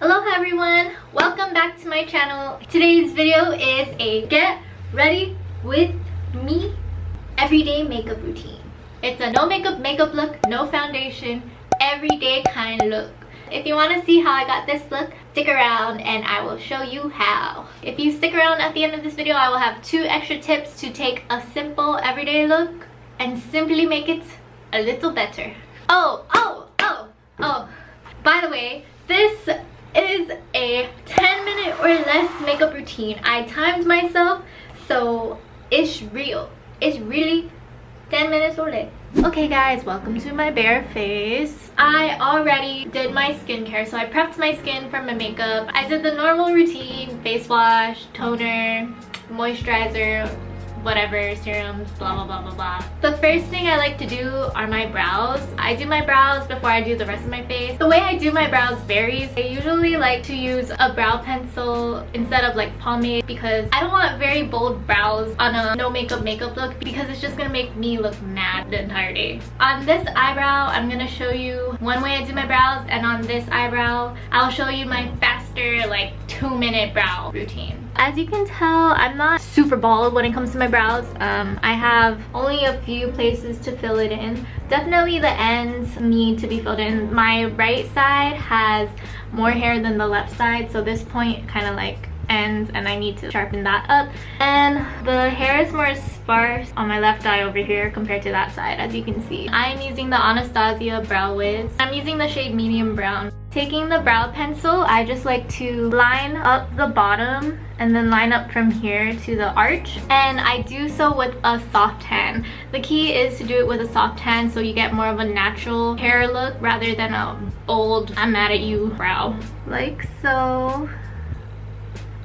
Aloha everyone! Welcome back to my channel. Today's video is a get ready with me everyday makeup routine. It's a no makeup look, no foundation, everyday kind of look. If you want to see how I got this look, stick around and I will show you how. If you stick around at the end of this video, I will have 2 extra tips to take a simple everyday look and simply make it a little better. Oh, by the way, this is a 10-minute or less makeup routine. I timed myself, so it's real. It's really 10 minutes or less. Okay guys, welcome to my bare face. I already did my skincare, so I prepped my skin for my makeup. I did the normal routine: face wash, toner, moisturizer, whatever, serums, blah blah blah blah blah. The first thing I like to do are my brows. I do my brows before I do the rest of my face. The way I do my brows varies. I usually like to use a brow pencil instead of like pomade because I don't want very bold brows on a no makeup look because it's just gonna make me look mad the entire day. On this eyebrow, I'm gonna show you one way I do my brows, and on this eyebrow, I'll show you my faster like 2-minute brow routine. As you can tell, I'm not super bald when it comes to my brows. I have only a few places to fill it in. Definitely the ends need to be filled in. My right side has more hair than the left side, so this point kind of like ends and I need to sharpen that up. And the hair is more sparse on my left eye over here compared to that side, as you can see. I'm using the Anastasia brow wiz. I'm using the shade medium brown. Taking the brow pencil, I just like to line up the bottom and then line up from here to the arch, and I do so with a soft hand. The key is to do it with a soft hand so you get more of a natural hair look rather than a bold I'm mad at you brow, like so.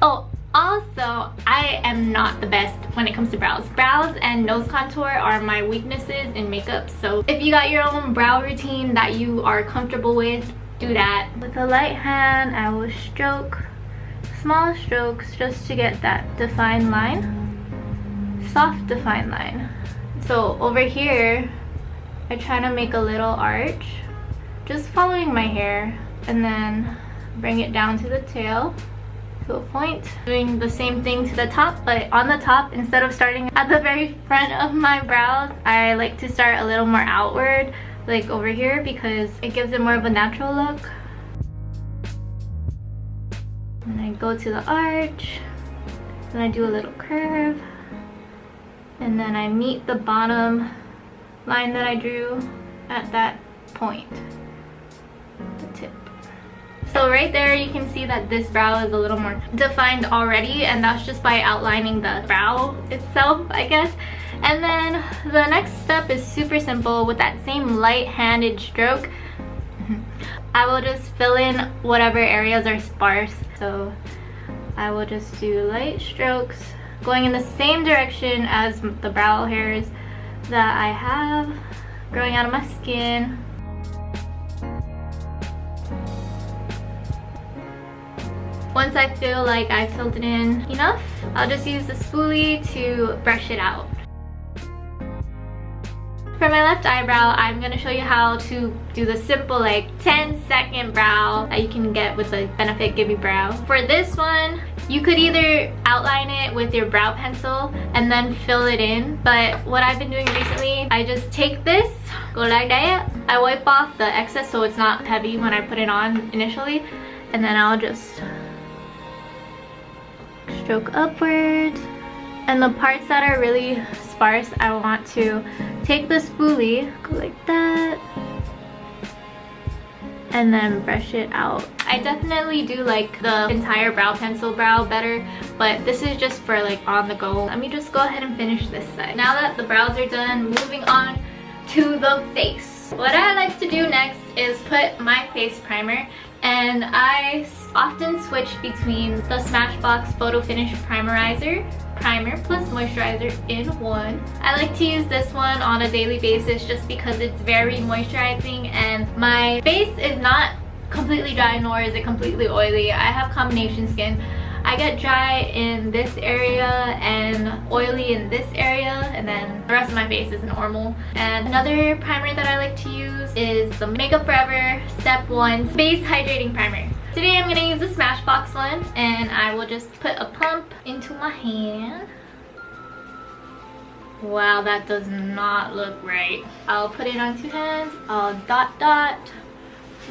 Oh, also, I am not the best when it comes to brows. Brows and nose contour are my weaknesses in makeup, so if you got your own brow routine that you are comfortable with, do that. With a light hand, I will stroke small strokes just to get that defined line, soft defined line. So over here, I try to make a little arch, just following my hair, and then bring it down to the tail to a point. Doing the same thing to the top, but on the top, instead of starting at the very front of my brows, I like to start a little more outward, like over here, because it gives it more of a natural look. And I go to the arch, then I do a little curve, and then I meet the bottom line that I drew at that point, the tip. So right there you can see that this brow is a little more defined already, and that's just by outlining the brow itself, I guess. And then the next step is super simple. With that same light-handed stroke, I will just fill in whatever areas are sparse. So I will just do light strokes going in the same direction as the brow hairs that I have growing out of my skin. Once I feel like I've filled it in enough, I'll just use the spoolie to brush it out. For my left eyebrow, I'm going to show you how to do the simple like 10-second brow that you can get with the Benefit Gimme brow. For this one, you could either outline it with your brow pencil and then fill it in, but what I've been doing recently, I just take this, go like that, I wipe off the excess so it's not heavy when I put it on initially, and then I'll just stroke upwards. And the parts that are really sparse, I want to take the spoolie, go like that, and then brush it out. I definitely do like the entire brow pencil brow better, but this is just for like on the go. Let me just go ahead and finish this side. Now that the brows are done, moving on to the face. What I like to do next is put my face primer, and I often switch between the Smashbox Photo Finish Primerizer primer plus moisturizer in one. I like to use this one on a daily basis just because it's very moisturizing, and my face is not completely dry nor is it completely oily. I have combination skin. I get dry in this area and oily in this area, and then the rest of my face is normal. And another primer that I like to use is the Makeup Forever Step 1 Face Hydrating Primer. Today I'm gonna use the Smashbox one, and I will just put a pump into my hand. Wow, that does not look right. I'll put it on 2 hands. I'll dot.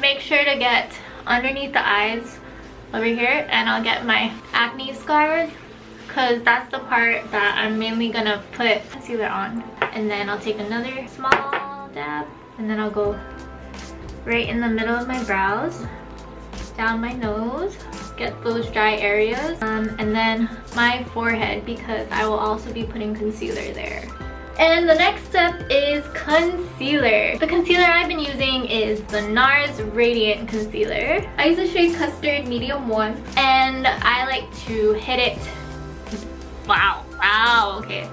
Make sure to get underneath the eyes over here, and I'll get my acne scars, because that's the part that I'm mainly gonna put concealer on. And then I'll take another small dab, and then I'll go right in the middle of my brows, down my nose, get those dry areas, and then my forehead, because I will also be putting concealer there. And the next step is concealer. The concealer I've been using is the NARS Radiant Concealer. I use the shade Custard Medium 1, and I like to hit it. Wow, okay.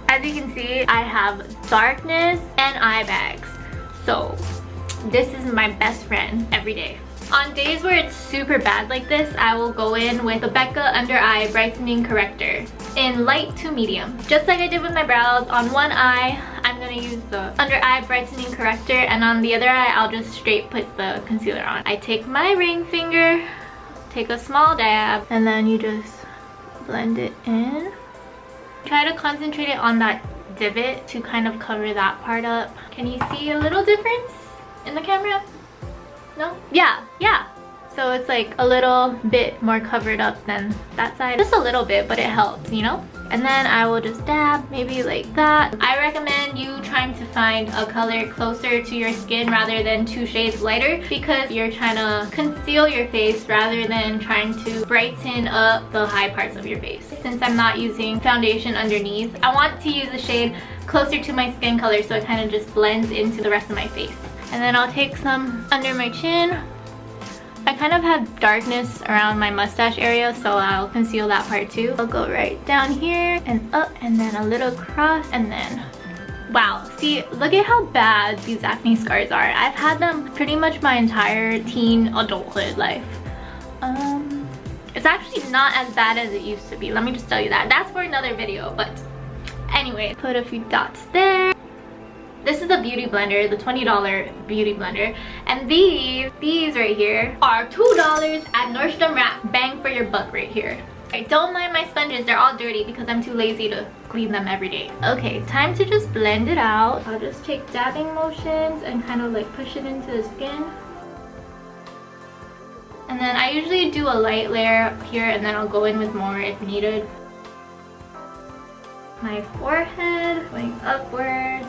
As you can see, I have darkness and eye bags. So this is my best friend every day. On days where it's super bad like this, I will go in with the BECCA Undereye Brightening Corrector in light to medium. Just like I did with my brows, on one eye, I'm gonna use the Undereye Brightening Corrector, and on the other eye, I'll just straight put the concealer on. I take my ring finger, take a small dab, and then you just blend it in. Try to concentrate it on that divot to kind of cover that part up. Can you see a little difference in the camera? No? Yeah. So it's like a little bit more covered up than that side. Just a little bit, but it helps, you know? And then I will just dab, maybe like that. I recommend you trying to find a color closer to your skin rather than 2 shades lighter, because you're trying to conceal your face rather than trying to brighten up the high parts of your face. Since I'm not using foundation underneath, I want to use a shade closer to my skin color so it kind of just blends into the rest of my face. And then I'll take some under my chin. I kind of have darkness around my mustache area, so I'll conceal that part too. I'll go right down here and up, and then a little cross, and then wow, see, look at how bad these acne scars are. I've had them pretty much my entire teen adulthood life. It's actually not as bad as it used to be, let me just tell you that. That's for another video, but anyway, put a few dots there. This is a beauty blender, the $20 beauty blender, and these right here are $2 at Nordstrom Rack. Bang for your buck right here. I don't mind my sponges, they're all dirty because I'm too lazy to clean them every day. Okay, time to just blend it out. I'll just take dabbing motions and kind of like push it into the skin. And then I usually do a light layer here, and then I'll go in with more if needed. My forehead, going upwards.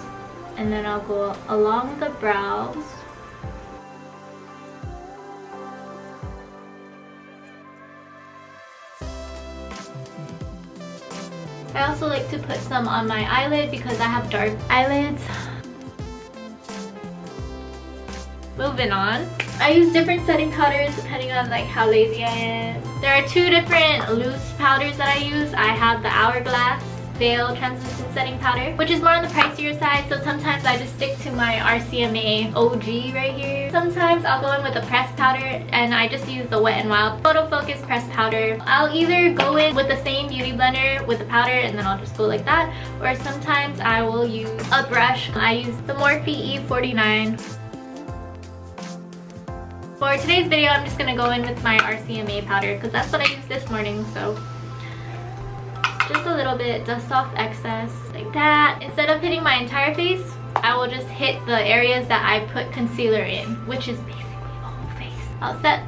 And then I'll go along the brows. I also like to put some on my eyelid because I have dark eyelids. Moving on. I use different setting powders depending on like how lazy I am. There are 2 different loose powders that I use. I have the Hourglass Veil Translucent Setting Powder, which is more on the pricier side, so sometimes I just stick to my RCMA OG right here. Sometimes I'll go in with a pressed powder, and I just use the Wet n Wild Photo Focus pressed powder. I'll either go in with the same beauty blender with the powder, and then I'll just go like that, or sometimes I will use a brush. I use the Morphe E49. For today's video, I'm just gonna go in with my RCMA powder because that's what I used this morning, so just a little bit, dust off excess like that. Instead of hitting my entire face, I will just hit the areas that I put concealer in, which is basically the whole face. I'll set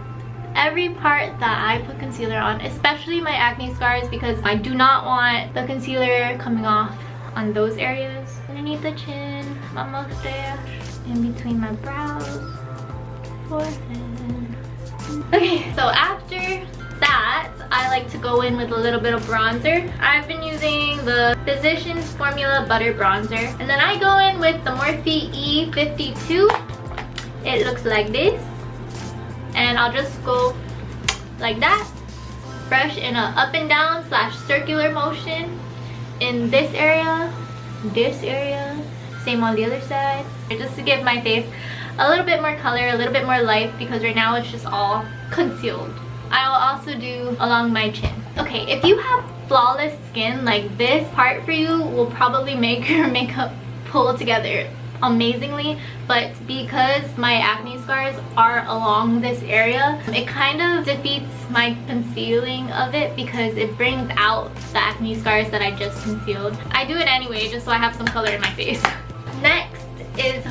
every part that I put concealer on, especially my acne scars, because I do not want the concealer coming off on those areas. Underneath the chin, my mustache, in between my brows, forehead. Okay, so after that, I like to go in with a little bit of bronzer. I've been using the Physicians Formula Butter Bronzer, and then I go in with the Morphe E52. It looks like this, and I'll just go like that. Brush in a up and down / circular motion in this area, same on the other side, just to give my face a little bit more color, a little bit more life, because right now it's just all concealed. I will also do along my chin. Okay, if you have flawless skin, like this part for you will probably make your makeup pull together amazingly, but because my acne scars are along this area, it kind of defeats my concealing of it because it brings out the acne scars that I just concealed. I do it anyway just so I have some color in my face. Next is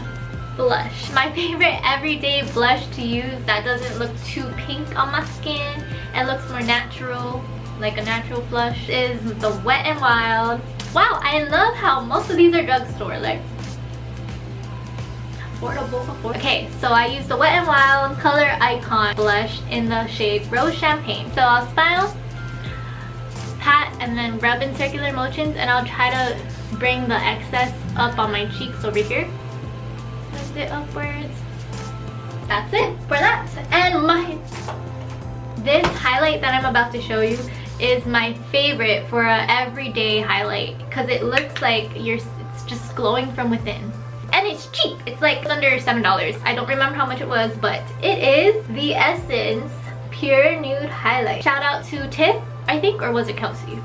blush. My favorite everyday blush to use that doesn't look too pink on my skin and looks more natural, like a natural blush, is the Wet n Wild. Wow, I love how most of these are drugstore, like affordable. Okay, so I use the Wet n Wild Color Icon blush in the shade Rose Champagne. So I'll smile, pat, and then rub in circular motions, and I'll try to bring the excess up on my cheeks over here. Lift it upwards. That's it for that. And this highlight that I'm about to show you is my favorite for an everyday highlight because it looks like it's just glowing from within. And it's cheap. It's like under $7. I don't remember how much it was, but it is the Essence Pure Nude Highlight. Shout out to Tiff, I think, or was it Kelsey?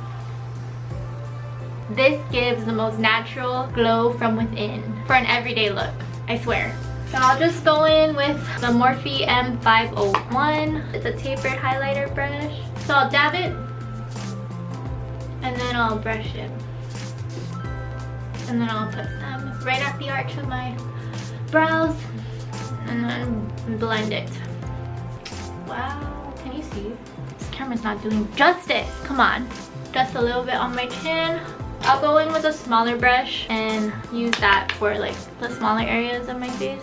This gives the most natural glow from within for an everyday look, I swear. So I'll just go in with the Morphe M501. It's a tapered highlighter brush. So I'll dab it, and then I'll brush it. And then I'll put some right at the arch of my brows, and then blend it. Wow, can you see? This camera's not doing justice. Come on. Just a little bit on my chin. I'll go in with a smaller brush and use that for like the smaller areas of my face.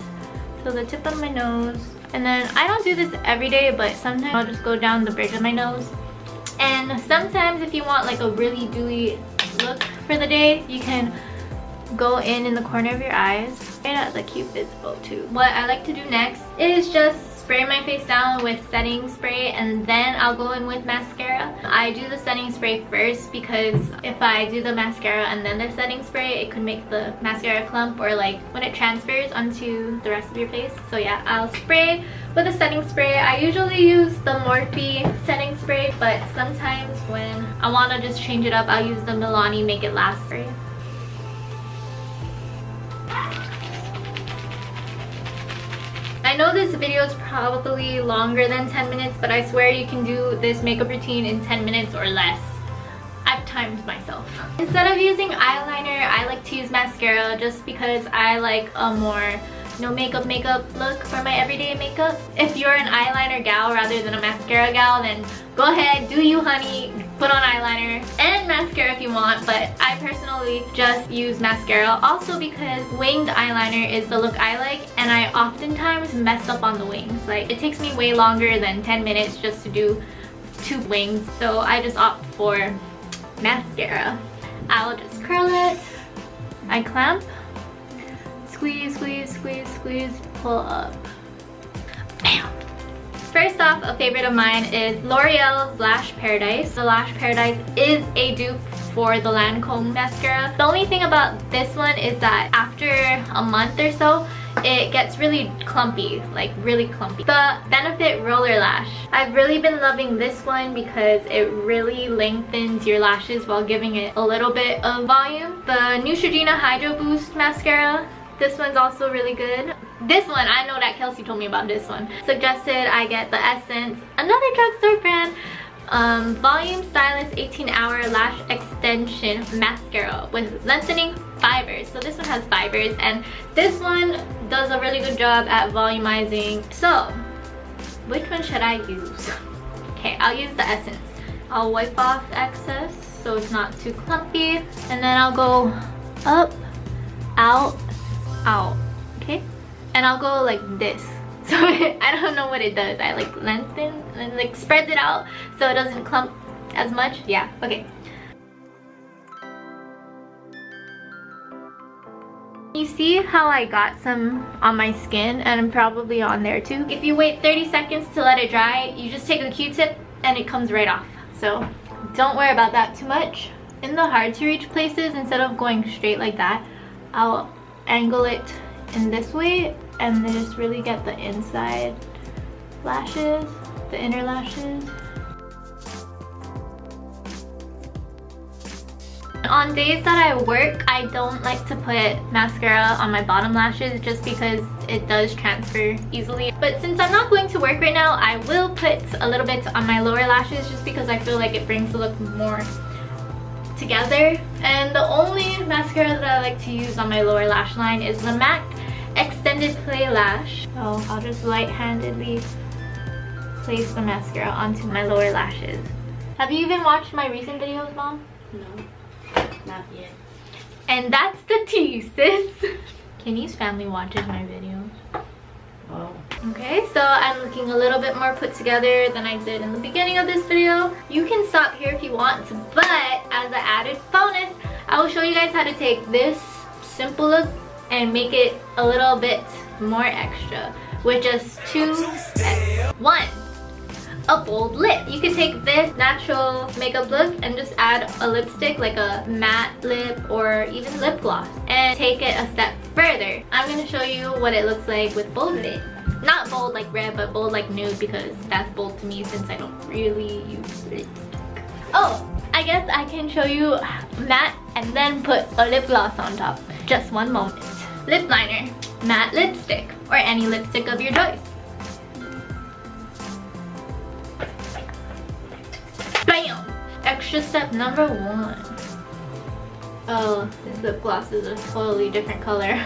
So the tip of my nose. And then I don't do this every day, but sometimes I'll just go down the bridge of my nose. And sometimes if you want like a really dewy look for the day, you can go in the corner of your eyes, right at the cupid's bow too. What I like to do next is just spray my face down with setting spray, and then I'll go in with mascara. I do the setting spray first because if I do the mascara and then the setting spray, it could make the mascara clump, or like when it transfers onto the rest of your face. So yeah, I'll spray with a setting spray. I usually use the Morphe setting spray, but sometimes when I want to just change it up, I'll use the Milani Make It Last spray. I know this video is probably longer than 10 minutes, but I swear you can do this makeup routine in 10 minutes or less. I've timed myself. Instead of using eyeliner, I like to use mascara just because I like a more no makeup look for my everyday makeup. If you're an eyeliner gal rather than a mascara gal, then go ahead, do you honey. Put on eyeliner and mascara if you want, but I personally just use mascara, also because winged eyeliner is the look I like, and I oftentimes mess up on the wings. Like, it takes me way longer than 10 minutes just to do 2 wings, so I just opt for mascara. I'll just curl it, I clamp, squeeze, squeeze, squeeze, squeeze, pull up. Bam! First off, a favorite of mine is L'Oreal's Lash Paradise. The Lash Paradise is a dupe for the Lancôme mascara. The only thing about this one is that after a month or so, it gets really clumpy, like really clumpy. The Benefit Roller Lash. I've really been loving this one because it really lengthens your lashes while giving it a little bit of volume. The Neutrogena Hydroboost mascara. This one's also really good. This one, I know that Kelsey told me about this one. Suggested I get the Essence, another drugstore brand, Volume Stylist 18-Hour Lash Extension Mascara with Lengthening Fibers. So this one has fibers, and this one does a really good job at volumizing. So, which one should I use? Okay, I'll use the Essence. I'll wipe off excess so it's not too clumpy, and then I'll go up, out, out, okay? And I'll go like this. So I don't know what it does. I like lengthen and like spreads it out so it doesn't clump as much. Yeah, okay. You see how I got some on my skin, and probably on there too. If you wait 30 seconds to let it dry, you just take a Q-tip and it comes right off. So don't worry about that too much. In the hard to reach places, instead of going straight like that, I'll angle it in this way and then just really get the inside lashes, the inner lashes. On days that I work, I don't like to put mascara on my bottom lashes just because it does transfer easily. But since I'm not going to work right now, I will put a little bit on my lower lashes just because I feel like it brings the look more together. And the only mascara that I like to use on my lower lash line is the MAC Extended Play Lash. So I'll just light-handedly place the mascara onto my lower lashes. Have you even watched my recent videos, Mom? No, not yet. And that's the tea, sis. Kenny's family watches my videos. Oh. Okay, so I'm looking a little bit more put together than I did in the beginning of this video. You can stop here if you want, but as an added bonus, I will show you guys how to take this simple look and make it a little bit more extra with just 2 steps. 1, a bold lip. You can take this natural makeup look and just add a lipstick, like a matte lip or even lip gloss, and take it a step further. I'm gonna show you what it looks like with bold lip. Not bold like red, but bold like nude, because that's bold to me since I don't really use lipstick. Oh, I guess I can show you matte and then put a lip gloss on top. Just one moment. Lip liner, matte lipstick, or any lipstick of your choice. Bam! Extra step number 1. Oh, this lip gloss is a totally different color.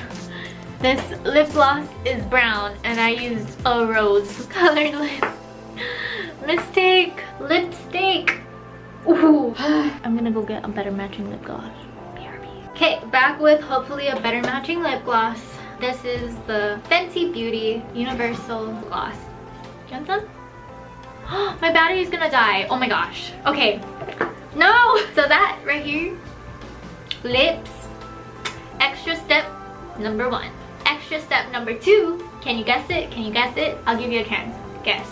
This lip gloss is brown and I used a rose colored lip. Mistake! Lipstick! Ooh. I'm gonna go get a better matching lip gloss. BRB. Okay, back with hopefully a better matching lip gloss. This is the Fenty Beauty Universal Gloss. Do you want some? My battery is gonna die. Oh my gosh. Okay. No! So that right here, lips, extra step number 1. Extra step number 2, can you guess it? Can you guess it? I'll give you a chance. Guess.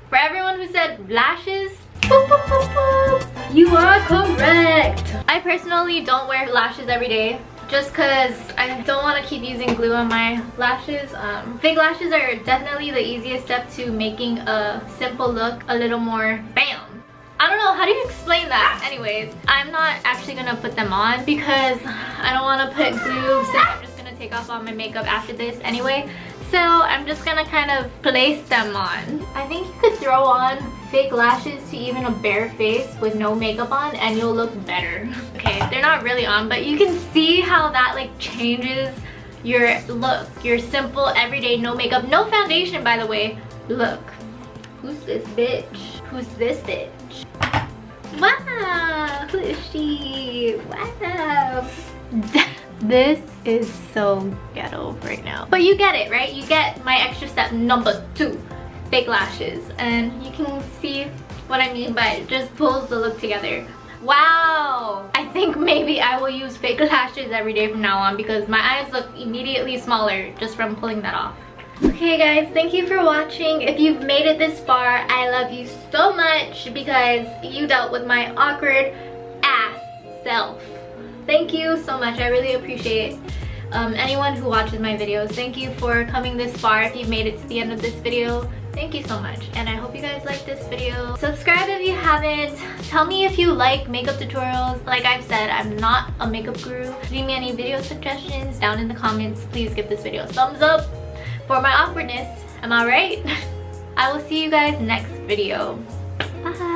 For everyone who said lashes, boop, boop, boop, boop, you are correct. I personally don't wear lashes every day just because I don't want to keep using glue on my lashes. Fake lashes are definitely the easiest step to making a simple look a little more bam. I don't know, how do you explain that? Anyways, I'm not actually gonna put them on because I don't want to put glue since I'm just gonna take off all my makeup after this anyway. So I'm just gonna kind of place them on. I think you could throw on fake lashes to even a bare face with no makeup on and you'll look better. Okay, they're not really on, but you can see how that like changes your look. Your simple, everyday, no makeup, no foundation by the way. Look. Who's this bitch? Who's this bitch? Wow, who is she? Wow. This is so ghetto right now. But you get it, right? You get my extra step number 2, fake lashes. And you can see what I mean by it just pulls the look together. Wow. I think maybe I will use fake lashes every day from now on because my eyes look immediately smaller just from pulling that off. Okay guys, thank you for watching. If you've made it this far, I love you so much because you dealt with my awkward ass self. Thank you so much, I really appreciate anyone who watches my videos. Thank you for coming this far. If you've made it to the end of this video, thank you so much. And I hope you guys like this video. Subscribe if you haven't. Tell me if you like makeup tutorials. Like I've said, I'm not a makeup guru. Leave me any video suggestions down in the comments. Please give this video a thumbs up for my awkwardness. Am I right? I will see you guys next video. Bye.